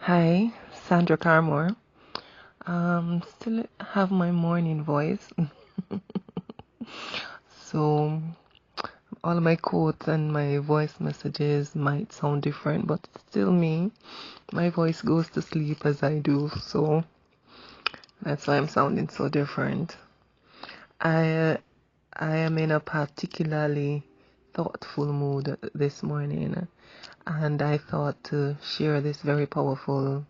Hi, Sandra Carr-Moore. Still have my morning voice. So all my quotes and my voice messages might sound different, but it's still me. My voice goes to sleep as I do, so that's why I'm sounding so different. I I am in a particularly thoughtful mood this morning, and I thought to share this very powerful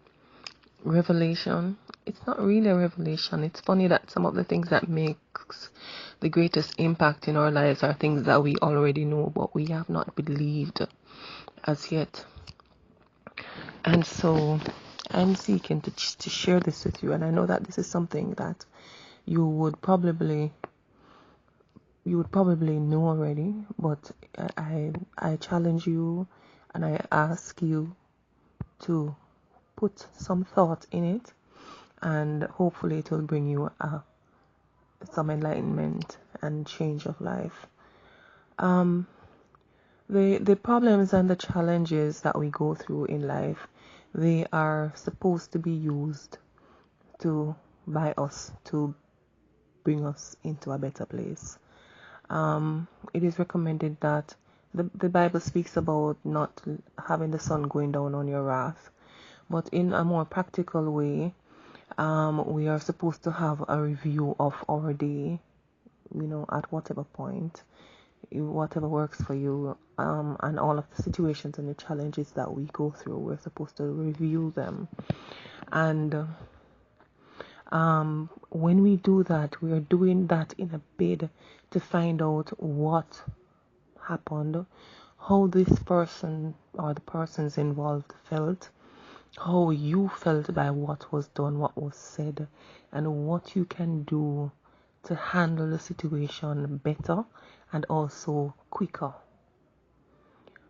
revelation. It's not really a revelation. It's funny that some of the things that makes the greatest impact in our lives are things that we already know but we have not believed as yet. And so I'm seeking to share this with you, and I know that this is something that you would probably know already, but I challenge you and I ask you to put some thought in it, and hopefully it will bring you some enlightenment and change of life. The problems and the challenges that we go through in life, they are supposed to be used by us to bring us into a better place. It is recommended that the Bible speaks about not having the sun going down on your wrath, but in a more practical way, we are supposed to have a review of our day, at whatever point, whatever works for you, and all of the situations and the challenges that we go through, we're supposed to review them. And when we do that, we are doing that in a bid to find out what happened, how this person or the persons involved felt, how you felt by what was done, what was said, and what you can do to handle the situation better and also quicker.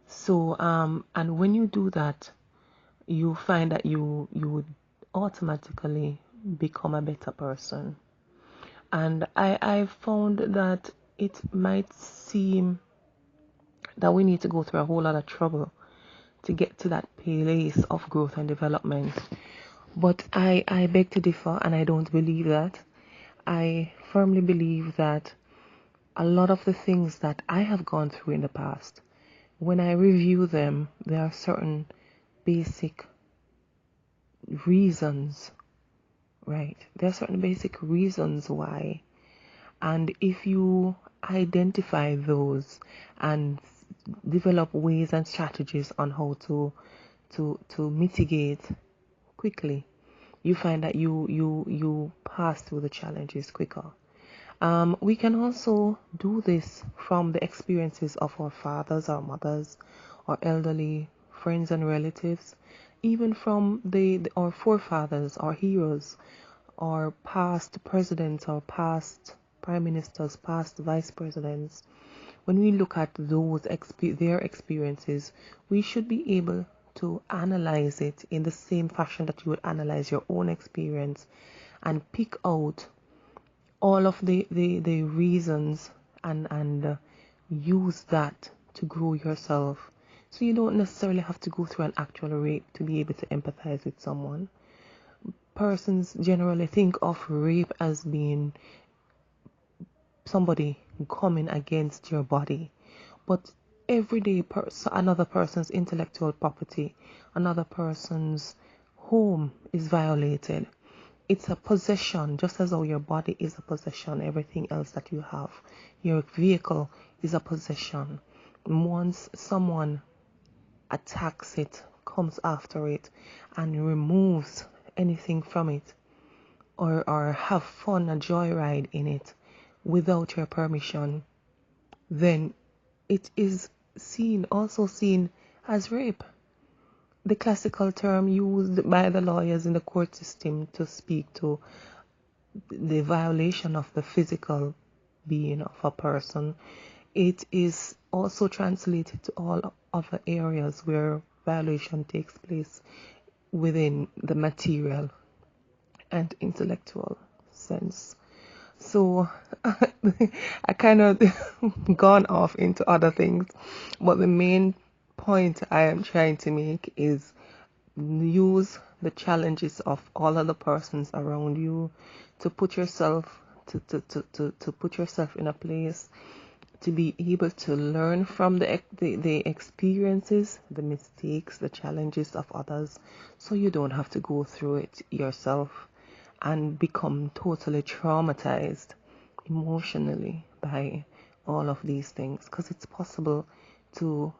So, and when you do that, you find that you would automatically become a better person. And I found that it might seem that we need to go through a whole lot of trouble to get to that place of growth and development. But I beg to differ, and I don't believe that. I firmly believe that a lot of the things that I have gone through in the past, when I review them, there are certain basic reasons, right? There are certain basic reasons why. And if you identify those and develop ways and strategies on how to mitigate quickly, you find that you pass through the challenges quicker. We can also do this from the experiences of our fathers, our mothers, our elderly friends and relatives, even from our forefathers, our heroes, our past presidents, our past prime ministers, past vice presidents. When we look at their experiences, we should be able to analyze it in the same fashion that you would analyze your own experience and pick out all of the reasons and use that to grow yourself. So you don't necessarily have to go through an actual rape to be able to empathize with someone. Persons generally think of rape as being somebody coming against your body, but everyday another person's intellectual property, another person's home is violated. It's a possession, just as how your body is a possession, everything else that you have. Your vehicle is a possession. Once someone attacks it, comes after it, and removes anything from it, or have fun, a joyride in it, without your permission, then it is also seen as rape. The classical term used by the lawyers in the court system to speak to the violation of the physical being of a person, it is also translated to all other areas where violation takes place within the material and intellectual sense. So I kind of gone off into other things, but the main point I am trying to make is use the challenges of all other persons around you to put yourself to put yourself in a place to be able to learn from the experiences, the mistakes, the challenges of others, so you don't have to go through it yourself and become totally traumatized emotionally by all of these things, because it's possible to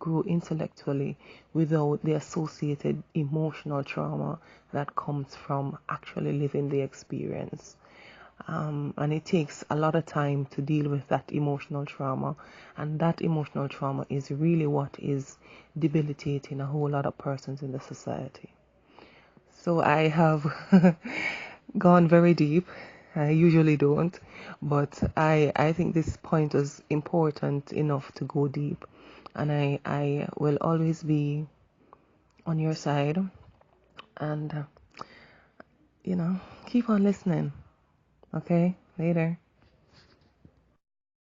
grow intellectually without the associated emotional trauma that comes from actually living the experience. And it takes a lot of time to deal with that emotional trauma, and that emotional trauma is really what is debilitating a whole lot of persons in the society. So I have gone very deep. I usually don't, but I think this point was important enough to go deep, and I will always be on your side, and keep on listening. Okay, later.